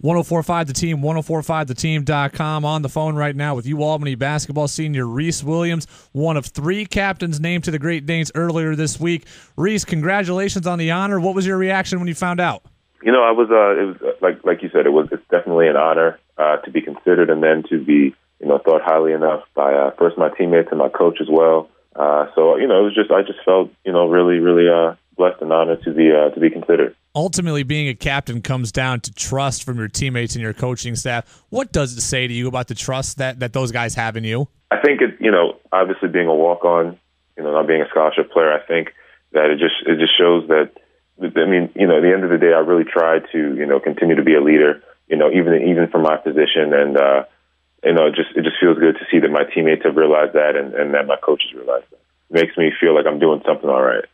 1045 The Team, 1045theteam.com. On the phone right now with UAlbany basketball senior Reece Williams, one of 3 captains named to the Great Danes earlier this week. Reece, congratulations on the honor. What was your reaction when you found out? You know, it was like you said, it's definitely an honor to be considered and then to be, thought highly enough by first my teammates and my coach as well. So, I just felt, really, really blessed and honored to be considered. Ultimately, being a captain comes down to trust from your teammates and your coaching staff. What does it say to you about the trust that those guys have in you? I think obviously being a walk-on, not being a scholarship player, I think that it just shows that. I mean, at the end of the day, I really tried to, continue to be a leader, even from my position, and it just feels good to see that my teammates have realized that, and that my coaches realized that. It makes me feel like I'm doing something all right.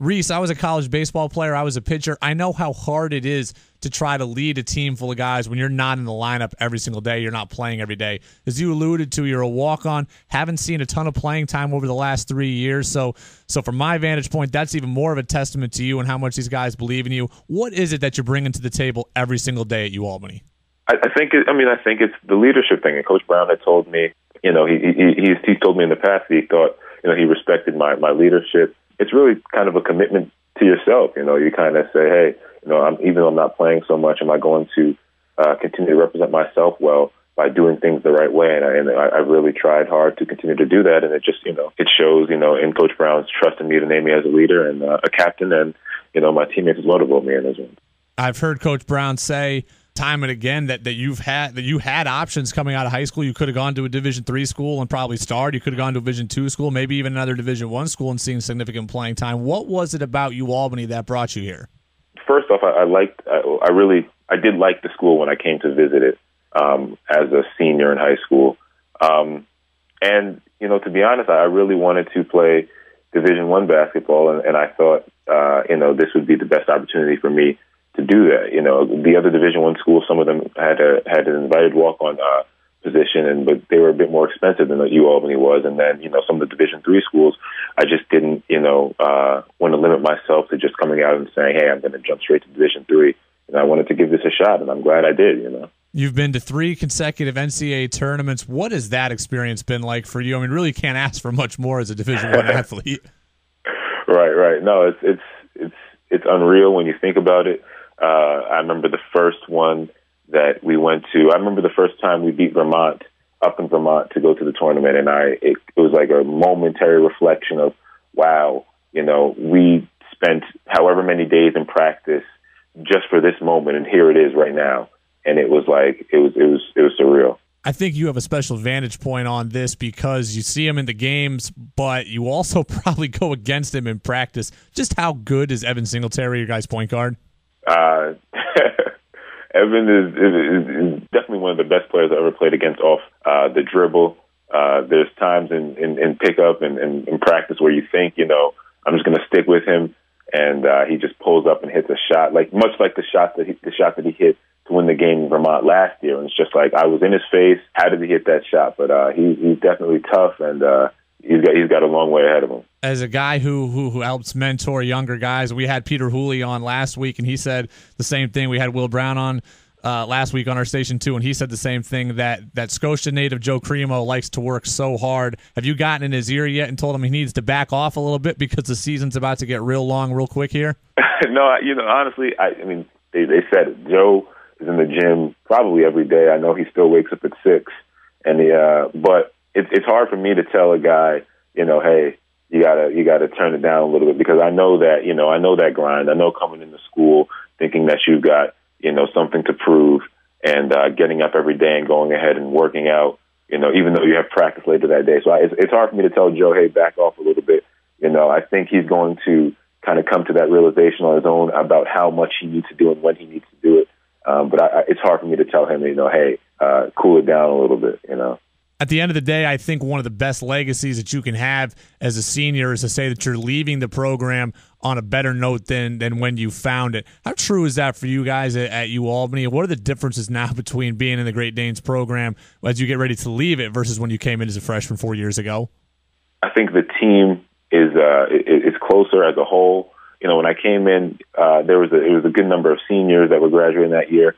Reece, I was a college baseball player. I was a pitcher. I know how hard it is to try to lead a team full of guys when you're not in the lineup every single day. You're not playing every day. As you alluded to, you're a walk-on. Haven't seen a ton of playing time over the last 3 years. So from my vantage point, that's even more of a testament to you and how much these guys believe in you. What is it that you're bringing to the table every single day at UAlbany? I think it's the leadership thing. And Coach Brown had told me, he's told me in the past that he thought, he respected my leadership. It's really kind of a commitment to yourself. You kind of say, hey, even though I'm not playing so much, am I going to continue to represent myself well by doing things the right way? And I really tried hard to continue to do that. And it just, it shows, in Coach Brown's trust in me to name me as a leader and a captain. And, my teammates as well to vote me in as well. I've heard Coach Brown say time and again that you had options coming out of high school. You could have gone to a Division III school and probably starred. You could have gone to a Division II school, maybe even another Division I school and seen significant playing time. What was it about UAlbany that brought you here? First off, I did like the school when I came to visit it as a senior in high school. And, to be honest, I really wanted to play Division I basketball, and I thought, this would be the best opportunity for me to do that. The other Division I schools, some of them had an invited walk-on position, but they were a bit more expensive than what UAlbany was. And then, some of the Division III schools, I just didn't, want to limit myself to just coming out and saying, hey, I'm going to jump straight to Division III. And I wanted to give this a shot, and I'm glad I did, You've been to 3 consecutive NCAA tournaments. What has that experience been like for you? I mean, really can't ask for much more as a Division I athlete. Right. No, it's unreal when you think about it. I remember the first one that we went to. I remember the first time we beat Vermont up in Vermont to go to the tournament, and it was like a momentary reflection of, wow, we spent however many days in practice just for this moment, and here it is right now. And it was like it was surreal. I think you have a special vantage point on this because you see him in the games, but you also probably go against him in practice. Just how good is Evan Singletary, your guy's point guard? Evan is definitely one of the best players I ever played against off the dribble. There's times in pickup and in practice where you think, I'm just going to stick with him, and he just pulls up and hits a shot, much like the shot that he hit to win the game in Vermont last year. And it's just like I was in his face. How did he hit that shot? But he's definitely tough, and he's got a long way ahead of him. As a guy who helps mentor younger guys, we had Peter Hooley on last week, and he said the same thing. We had Will Brown on last week on our station too, and he said the same thing, that Scotia native Joe Cremo likes to work so hard. Have you gotten in his ear yet and told him he needs to back off a little bit because the season's about to get real long real quick here? No, honestly, I mean, they said it. Joe is in the gym probably every day. I know he still wakes up at 6, and but it's hard for me to tell a guy, hey, you gotta turn it down a little bit, because I know that grind. I know coming into school thinking that you've got something to prove, and getting up every day and going ahead and working out, even though you have practice later that day. So it's hard for me to tell Joe, hey, back off a little bit. I think he's going to kind of come to that realization on his own about how much he needs to do and when he needs to do it. But it's hard for me to tell him, hey, cool it down a little bit, At the end of the day, I think one of the best legacies that you can have as a senior is to say that you're leaving the program on a better note than when you found it. How true is that for you guys at UAlbany? What are the differences now between being in the Great Danes program as you get ready to leave it versus when you came in as a freshman 4 years ago? I think the team is closer as a whole. When I came in, it was a good number of seniors that were graduating that year.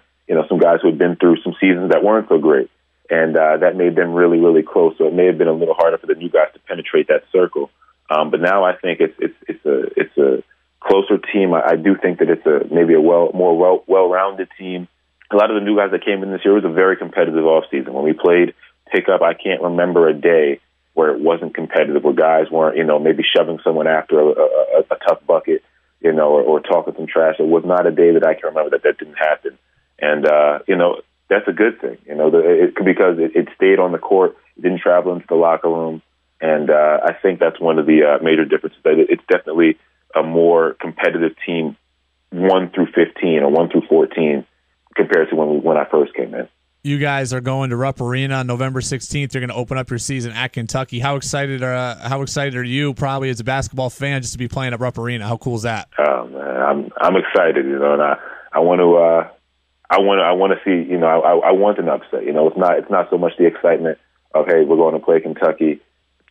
some guys who had been through some seasons that weren't so great. And that made them really, really close. So it may have been a little harder for the new guys to penetrate that circle. But now I think it's a closer team. I do think that it's maybe a more well-rounded team. A lot of the new guys that came in this year, it was a very competitive offseason. When we played pickup, I can't remember a day where it wasn't competitive, where guys weren't, maybe shoving someone after a tough bucket, or talking some trash. It was not a day that I can remember that didn't happen. And, that's a good thing, because it stayed on the court. It didn't travel into the locker room. And I think that's one of the major differences. That it's definitely a more competitive team, 1 through 15 or 1 through 14, compared to when I first came in. You guys are going to Rupp Arena on November 16th. You're going to open up your season at Kentucky. How excited are you, probably as a basketball fan, just to be playing at Rupp Arena? How cool is that? Oh man, I'm excited. And I want to. I want to see. I want an upset. It's not so much the excitement of, hey, we're going to play Kentucky,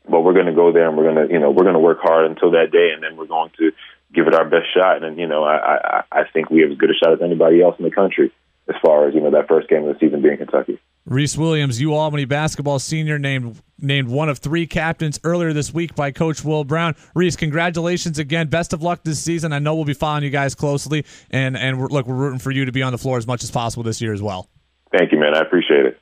but we're going to go there and we're going to work hard until that day, and then we're going to give it our best shot. And I think we have as good a shot as anybody else in the country as far as that first game of the season being Kentucky. Reece Williams, UAlbany basketball senior, named one of 3 captains earlier this week by Coach Will Brown. Reece, congratulations again. Best of luck this season. I know we'll be following you guys closely, and we're rooting for you to be on the floor as much as possible this year as well. Thank you, man. I appreciate it.